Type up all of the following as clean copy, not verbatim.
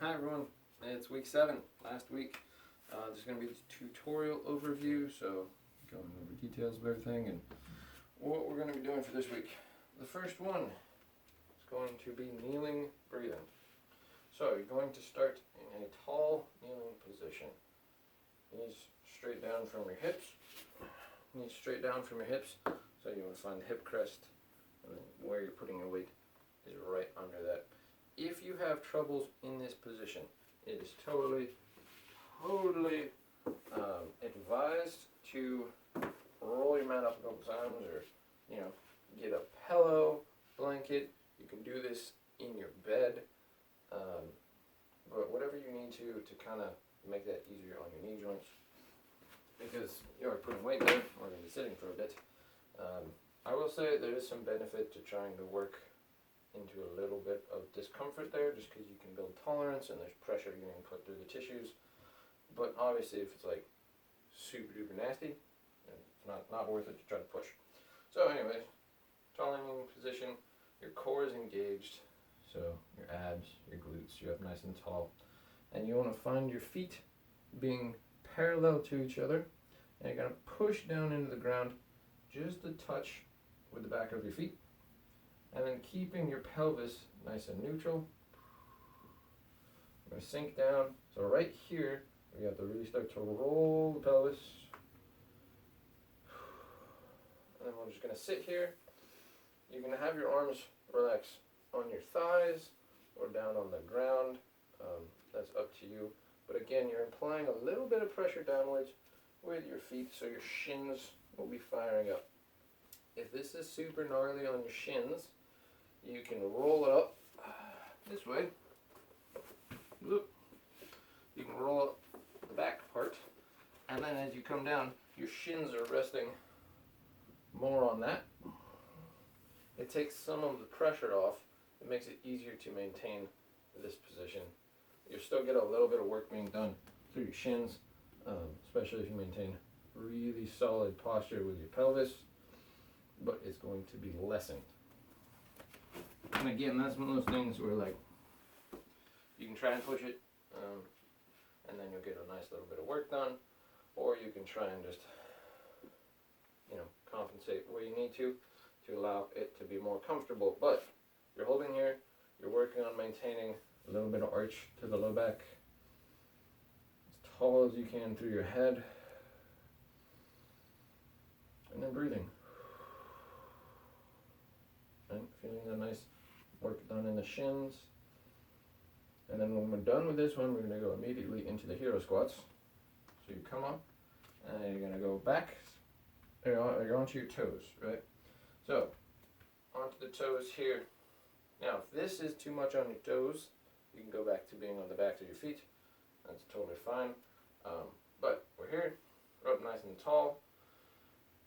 Hi everyone, it's week 7, last week. There's going to be a tutorial overview, so going over details of everything and what we're going to be doing for this week. The first one is going to be kneeling breathing. So you're going to start in a tall kneeling position. Knees straight down from your hips. Knees straight down from your hips, so you want to find the hip crest, and then where you're putting your weight is right under that. If you have troubles in this position, it is totally advised to roll your mat up a couple times, or get a pillow, blanket. You can do this in your bed, but whatever you need to kind of make that easier on your knee joints, because you are putting weight there. We're going to be sitting for a bit. I will say there is some benefit to trying to work into a little bit of discomfort there, just because you can build tolerance and there's pressure getting put through the tissues. But obviously, if it's like super duper nasty, it's not worth it to try to push. So anyways, tall kneeling position, your core is engaged, so your abs, your glutes, you're up nice and tall, and you want to find your feet being parallel to each other, and you're going to push down into the ground just a touch with the back of your feet, and then keeping your pelvis nice and neutral. We're going to sink down. So right here, we have to really start to roll the pelvis. And then we're just going to sit here. You can have your arms relax on your thighs or down on the ground. That's up to you. But again, you're applying a little bit of pressure downwards with your feet, so your shins will be firing up. If this is super gnarly on your shins, you can roll it up this way. Look. You can roll up the back part, and then as you come down, your shins are resting more on that. It takes some of the pressure off. It makes it easier to maintain this position. You'll still get a little bit of work being done through your shins, especially if you maintain really solid posture with your pelvis, but it's going to be lessened. And again, that's one of those things where you can try and push it, and then you'll get a nice little bit of work done, or you can try and just compensate where you need to allow it to be more comfortable. But you're holding here, you're working on maintaining a little bit of arch to the low back, as tall as you can through your head, and then breathing. And feeling the nice work done in the shins. And then when we're done with this one, we're going to go immediately into the hero squats. So you come up, and you're going to go back, you're onto your toes, right? So, onto the toes here. Now, if this is too much on your toes, you can go back to being on the backs of your feet. That's totally fine. But we're here, we're up nice and tall.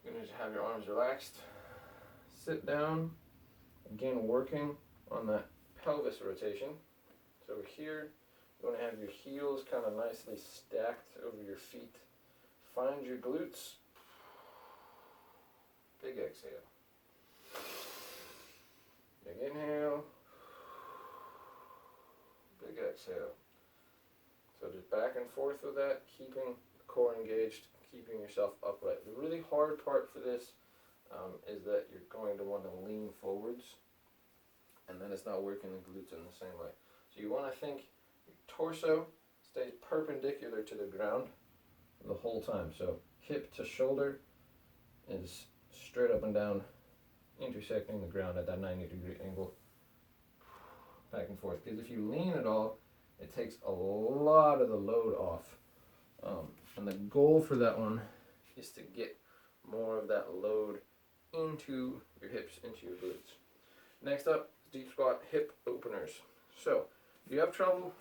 You're going to have your arms relaxed. Sit down. Again, working on that pelvis rotation. So here, you want to have your heels kind of nicely stacked over your feet. Find your glutes. Big exhale. Big inhale. Big exhale. So just back and forth with that, keeping the core engaged, keeping yourself upright. The really hard part for this is that you're going to want to lean forwards, and then it's not working the glutes in the same way. So you want to think your torso stays perpendicular to the ground the whole time. So hip to shoulder is straight up and down, intersecting the ground at that 90-degree angle, back and forth. Because if you lean at all, it takes a lot of the load off. And the goal for that one is to get more of that load into your hips, into your glutes. Next up, deep squat hip openers. So if you have trouble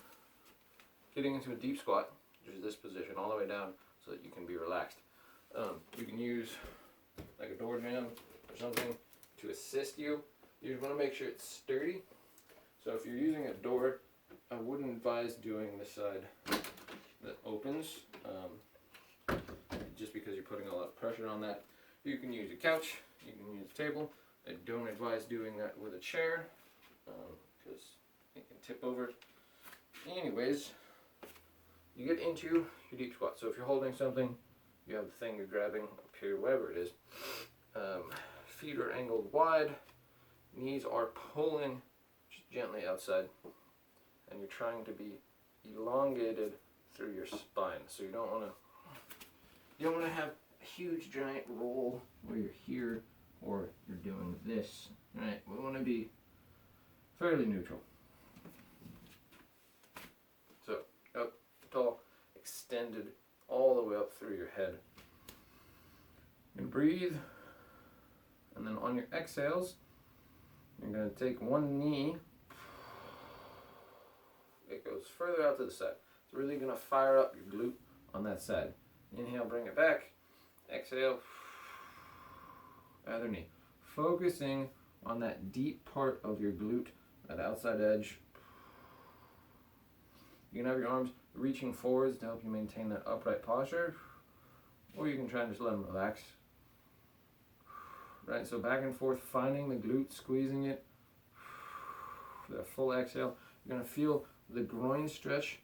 getting into a deep squat, which is this position all the way down so that you can be relaxed, you can use like a door jamb or something to assist you. You just want to make sure it's sturdy. So if you're using a door, I wouldn't advise doing the side that opens, just because you're putting a lot of pressure on that. You can use a couch, you can use a table. I don't advise doing that with a chair, because it can tip over. Anyways, you get into your deep squat. So if you're holding something, you have the thing you're grabbing up here, wherever it is. Feet are angled wide, knees are pulling just gently outside, and you're trying to be elongated through your spine. So you don't want to have a huge giant roll where you're here or you're doing this. Right? We want to be fairly neutral. So up tall, extended all the way up through your head. And breathe. And then on your exhales, you're going to take one knee. It goes further out to the side. It's really going to fire up your glute on that side. Inhale, bring it back. Exhale, other knee. Focusing on that deep part of your glute, that outside edge. You can have your arms reaching forwards to help you maintain that upright posture, or you can try and just let them relax. Right, so back and forth, finding the glute, squeezing it. For that full exhale, you're going to feel the groin stretch.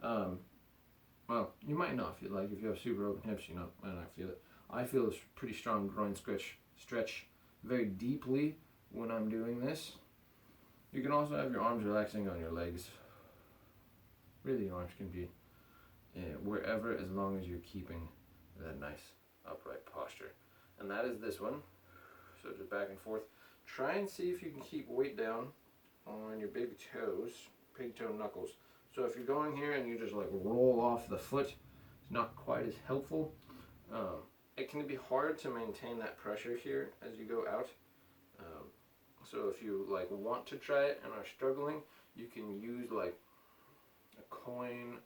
Well, you might not feel like if you have super open hips, you might not feel it. I feel this pretty strong groin stretch very deeply when I'm doing this. You can also have your arms relaxing on your legs. Really, your arms can be wherever, as long as you're keeping that nice upright posture. And that is this one. So just back and forth. Try and see if you can keep weight down on your big toes, big toe knuckles. So if you're going here and you just like roll off the foot, it's not quite as helpful. It can be hard to maintain that pressure here as you go out. So if you like want to try it and are struggling, you can use like a coin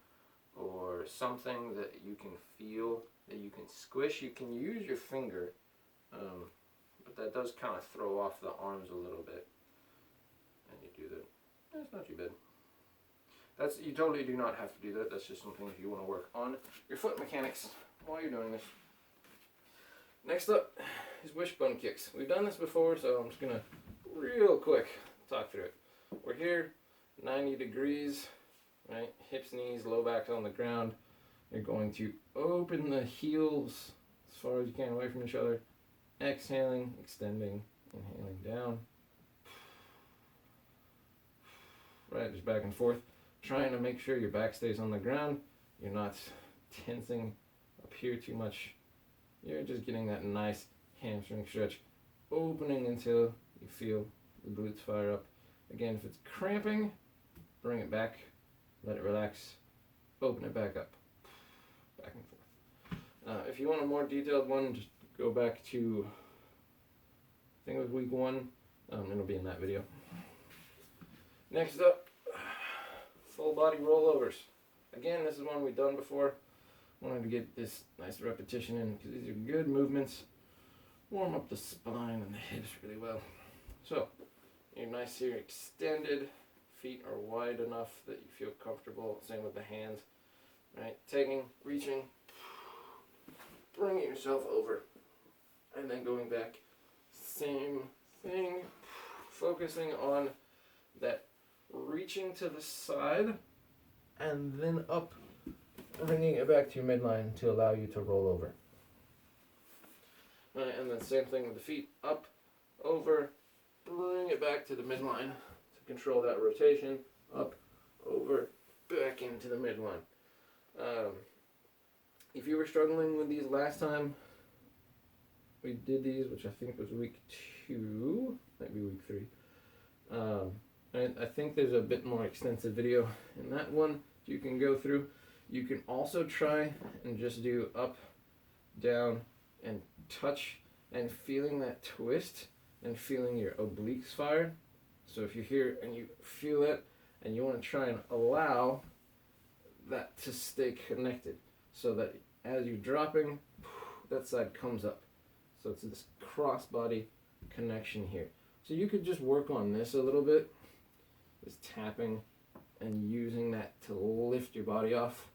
or something that you can feel, that you can squish. You can use your finger, but that does kind of throw off the arms a little bit. And you do that. That's not too bad. You totally do not have to do that. That's just something if you want to work on your foot mechanics while you're doing this. Next up is wishbone kicks. We've done this before, so I'm just going to real quick talk through it. We're here, 90 degrees, right? Hips, knees, low back on the ground. You're going to open the heels as far as you can away from each other. Exhaling, extending, inhaling down. Right, just back and forth. Trying to make sure your back stays on the ground. You're not tensing up here too much. You're just getting that nice hamstring stretch, opening until you feel the glutes fire up. Again, if it's cramping, bring it back, let it relax, open it back up, back and forth. If you want a more detailed one, just go back to, I think it was week 1, it'll be in that video. Next up, full body rollovers. Again, this is one we've done before. Wanted to get this nice repetition in because these are good movements. Warm up the spine and the hips really well. So, you're nice here, extended. Feet are wide enough that you feel comfortable. Same with the hands. Right? Taking, reaching, bringing yourself over, and then going back. Same thing. Focusing on that reaching to the side and then up, bringing it back to your midline to allow you to roll over. And then same thing with the feet, up, over, bring it back to the midline to control that rotation, up, over, back into the midline. If you were struggling with these last time we did these, which I think was week 2, might be week 3, I think there's a bit more extensive video in that one you can go through. You can also try and just do up, down, and touch, and feeling that twist, and feeling your obliques fire. So if you're here and you feel it, and you want to try and allow that to stay connected, so that as you're dropping, that side comes up. So it's this cross-body connection here. So you could just work on this a little bit, just tapping and using that to lift your body off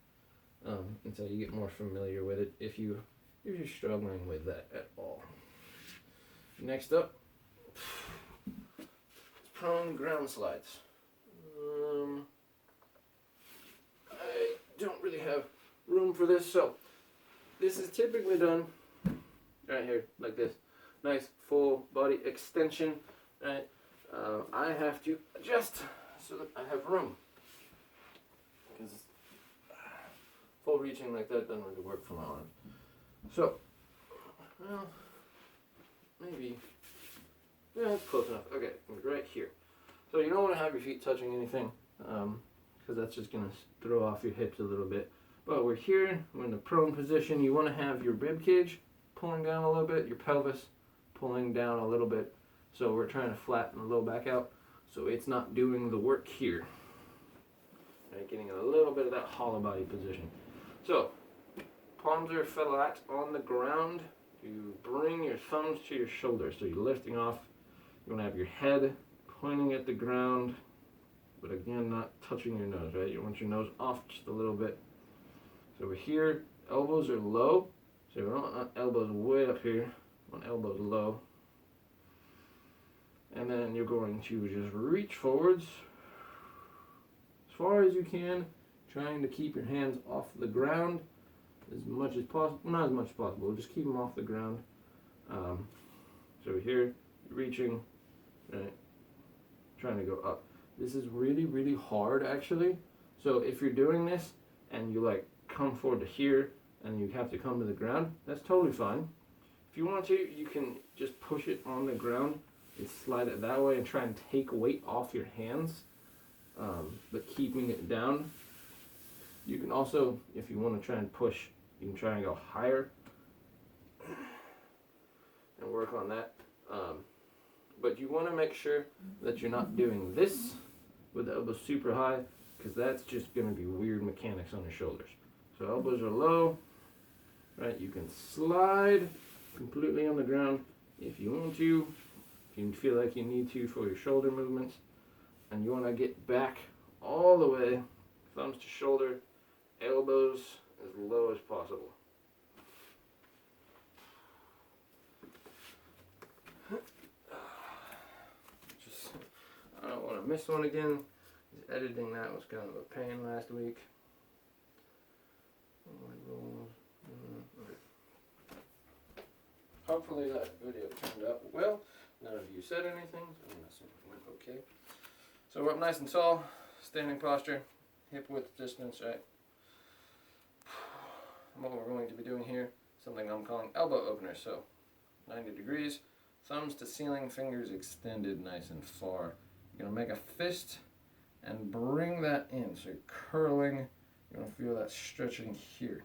until you get more familiar with it if you're struggling with that at all. Next up, prone ground slides. this. So this is typically done right here, like this. Nice full body extension, right? I have to adjust so that I have room. Because full reaching like that doesn't really work for my arm. So, well, maybe, yeah, it's close enough. Okay, right here. So you don't want to have your feet touching anything, because that's just going to throw off your hips a little bit. But we're here, we're in the prone position. You want to have your rib cage pulling down a little bit, your pelvis pulling down a little bit. So we're trying to flatten the low back out so it's not doing the work here. Right, getting a little bit of that hollow body position. So, palms are flat on the ground. You bring your thumbs to your shoulders. So you're lifting off. You want to have your head pointing at the ground, but again, not touching your nose, right? You want your nose off just a little bit. So we're here, elbows are low. So we don't want elbows way up here. We want elbows low. And then you're going to just reach forwards as far as you can, trying to keep your hands off the ground as much as possible. Not as much as possible, just keep them off the ground. So here, reaching, right, trying to go up. This is really, really hard actually. So if you're doing this and you like come forward to here and you have to come to the ground, that's totally fine. If you want to, you can just push it on the ground and slide it that way and try and take weight off your hands, but keeping it down. You can also, if you want to try and push, you can try and go higher and work on that. But you want to make sure that you're not doing this with the elbows super high, because that's just going to be weird mechanics on your shoulders. So elbows are low, right? You can slide completely on the ground if you want to, if you feel like you need to for your shoulder movements. And you want to get back all the way, thumbs to shoulder, elbows as low as possible. I don't want to miss one again. Editing that was kind of a pain last week. Hopefully that video turned out well. None of you said anything, so I'm assuming it went okay. So we're up nice and tall, standing posture, hip width distance, right? And what we're going to be doing here, something I'm calling elbow opener. So 90 degrees, thumbs to ceiling, fingers extended nice and far. You're going to make a fist and bring that in. So you're curling, you're going to feel that stretching here.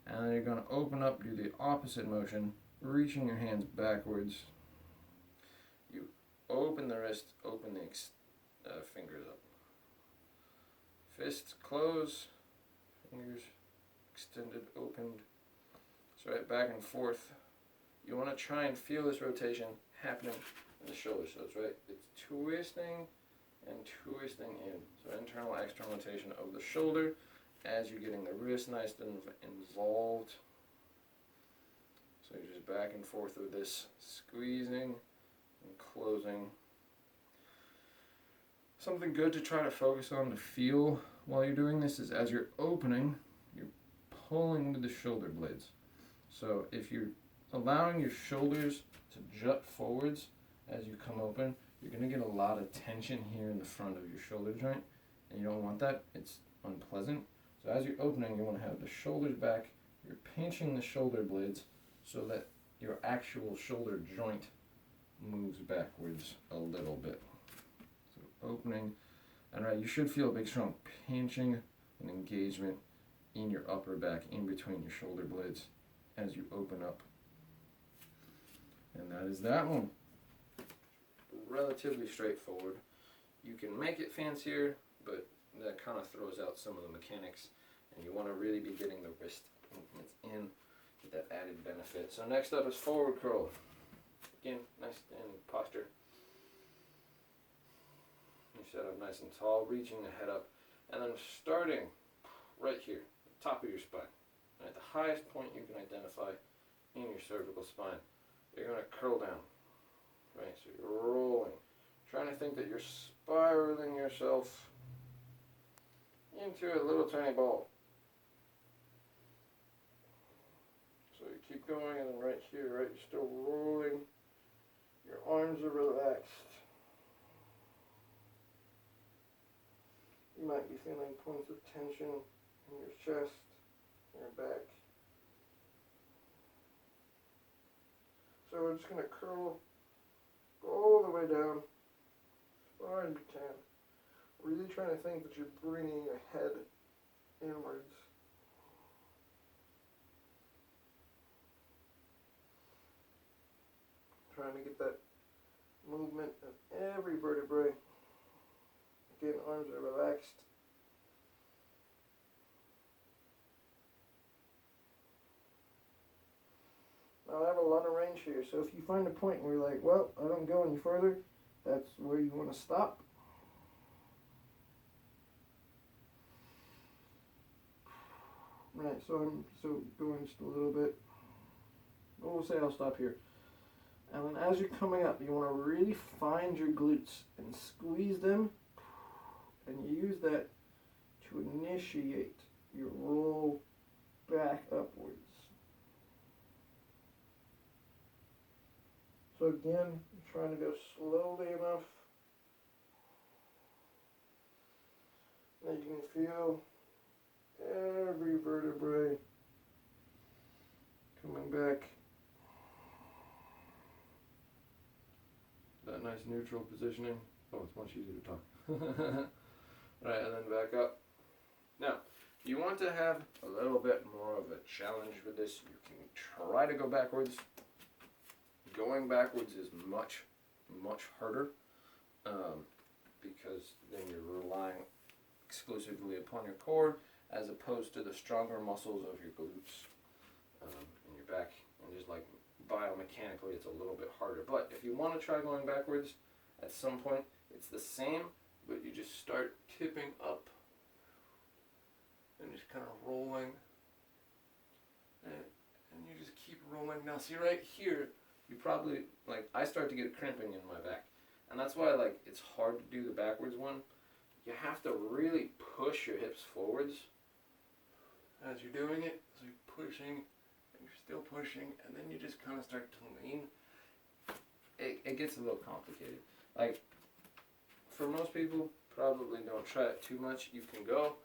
And then you're going to open up, do the opposite motion, reaching your hands backwards. You open the wrist, open the fingers up. Fist close, fingers extended, opened. So right back and forth. You want to try and feel this rotation happening in the shoulder. So it's right, it's twisting and twisting in. So internal, external rotation of the shoulder as you're getting the wrist nice and involved. So you're just back and forth with this, squeezing and closing. Something good to try to focus on to feel while you're doing this is as you're opening, you're pulling with the shoulder blades. So if you're allowing your shoulders to jut forwards as you come open, you're going to get a lot of tension here in the front of your shoulder joint, and you don't want that. It's unpleasant. So as you're opening, you want to have the shoulders back. You're pinching the shoulder blades so that your actual shoulder joint moves backwards a little bit. So opening, and right, you should feel a big strong pinching and engagement in your upper back, in between your shoulder blades as you open up. And that is that one. Relatively straightforward. You can make it fancier, but that kind of throws out some of the mechanics, and you want to really be getting the wrist movements in, get that added benefit. So next up is forward curl. Again, nice standing posture. You set up nice and tall, reaching the head up, and then starting right here, the top of your spine. And at the highest point you can identify in your cervical spine, you're going to curl down. Right, so you're rolling, trying to think that you're spiraling yourself into a little tiny ball. keep going, and then right here, right, you're still rolling. Your arms are relaxed. You might be feeling points of tension in your chest, your back. So we're just going to curl all the way down as far as you can. Really trying to think that you're bringing your head inwards. Trying to get that movement of every vertebrae. Again, arms are relaxed. Now I have a lot of range here, so if you find a point where you're like, well, I don't go any further, that's where you want to stop. Right, so I'm going just a little bit. We'll say I'll stop here. And then as you're coming up, you want to really find your glutes and squeeze them, and use that to initiate your roll back upwards. So again, trying to go slowly enough that you can feel every vertebrae coming back. That nice neutral positioning. Oh, it's much easier to talk. Right, and then back up. Now, if you want to have a little bit more of a challenge with this, you can try to go backwards. Going backwards is much, much harder because then you're relying exclusively upon your core as opposed to the stronger muscles of your glutes and your back. And just like biomechanically, it's a little bit harder. But if you want to try going backwards, at some point, it's the same, but you just start tipping up and just kind of rolling. And you just keep rolling. Now, see right here, you probably, like, I start to get crimping in my back. And that's why, like, it's hard to do the backwards one. You have to really push your hips forwards as you're doing it. So you're pushing, and you're still pushing, and then you just kind of start to lean. It gets a little complicated. Like, for most people, probably don't try it too much. You can go,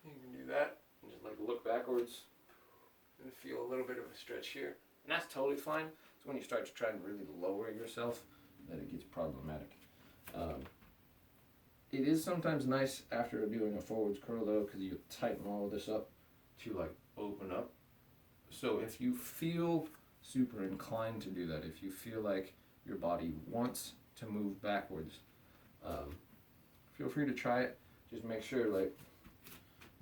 you can do that, and just, like, look backwards and feel a little bit of a stretch here. And that's totally fine. It's when you start to try and really lower yourself that it gets problematic. It is sometimes nice after doing a forwards curl though, because you tighten all of this up to like open up. So if you feel super inclined to do that, if you feel like your body wants to move backwards, feel free to try it. Just make sure like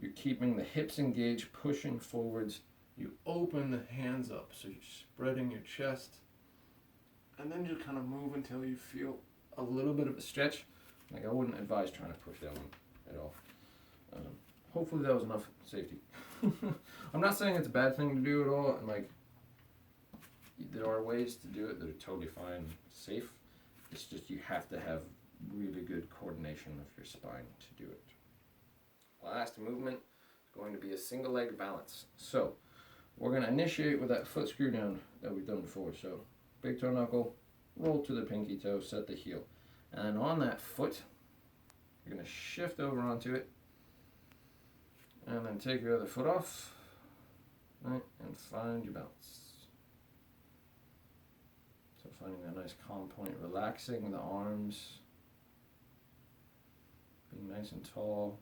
you're keeping the hips engaged, pushing forwards. You open the hands up, so you're spreading your chest, and then you kind of move until you feel a little bit of a stretch. Like, I wouldn't advise trying to push that one at all. Hopefully that was enough safety. I'm not saying it's a bad thing to do at all, and like, there are ways to do it that are totally fine, safe. It's just you have to have really good coordination of your spine to do it. Last movement is going to be a single leg balance. So, we're going to initiate with that foot screw down that we've done before. So, big toe knuckle, roll to the pinky toe, set the heel. And on that foot, you're going to shift over onto it. And then take your other foot off. Right, and find your balance. So finding that nice calm point, relaxing the arms. Being nice and tall.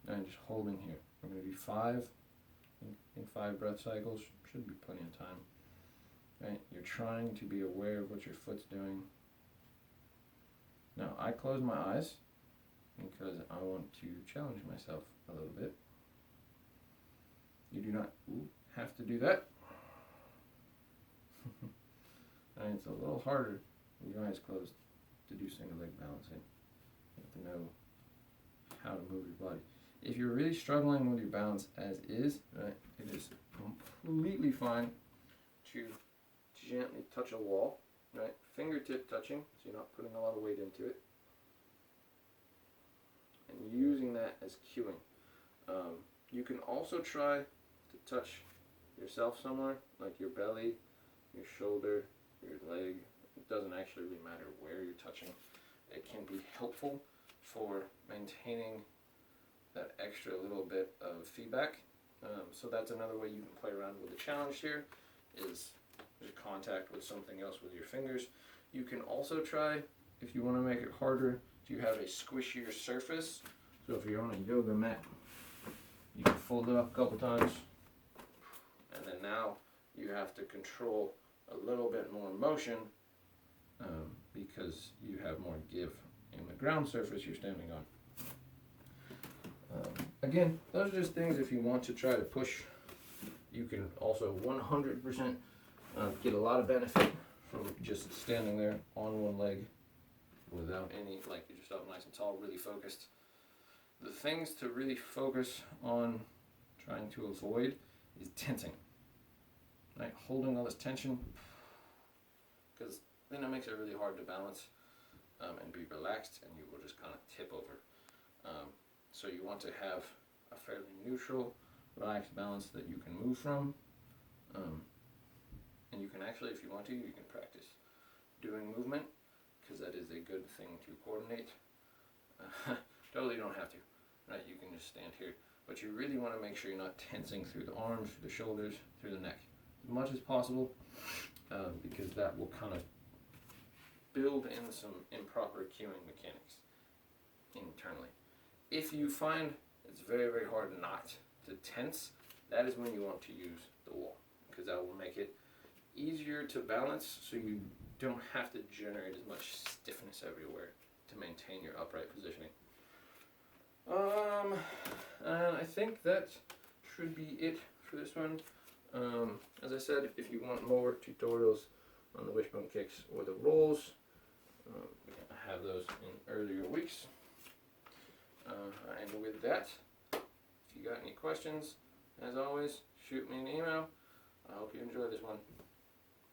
And just holding here. We're going to do 5 in 5 breath cycles. Should be plenty of time. Right? You're trying to be aware of what your foot's doing. Now, I close my eyes because I want to challenge myself a little bit. You do not have to do that. And it's a little harder with your eyes closed to do single leg balancing. You have to know how to move your body. If you're really struggling with your balance as is, right, it is completely fine to gently touch a wall, right? Fingertip touching, so you're not putting a lot of weight into it. And using that as cueing. You can also try to touch yourself somewhere, like your belly, your shoulder, your leg. It doesn't actually really matter where you're touching. It can be helpful for maintaining that extra little bit of feedback. So that's another way you can play around with the challenge here, is just contact with something else with your fingers. You can also try, if you want to make it harder, to have a squishier surface. So if you're on a yoga mat, you can fold it up a couple times, and then now you have to control a little bit more motion because you have more give in the ground surface you're standing on. Again, those are just things if you want to try to push. You can also 100% get a lot of benefit from just standing there on one leg without any, like you're just up nice and tall, really focused. The things to really focus on trying to avoid is tensing. Right? Holding all this tension, because then it makes it really hard to balance and be relaxed, and you will just kind of tip over. So you want to have a fairly neutral, relaxed balance that you can move from. And you can actually, if you want to, you can practice doing movement, because that is a good thing to coordinate. Totally you don't have to. Right? You can just stand here. But you really want to make sure you're not tensing through the arms, through the shoulders, through the neck, as much as possible, because that will kind of build in some improper cueing mechanics internally. If you find it's very, very hard not to tense, that is when you want to use the wall, because that will make it easier to balance, so you don't have to generate as much stiffness everywhere to maintain your upright positioning. And I think that should be it for this one. As I said, if you want more tutorials on the wishbone kicks or the rolls, I have those in earlier weeks. And with that, if you got any questions, as always, shoot me an email. I hope you enjoy this one.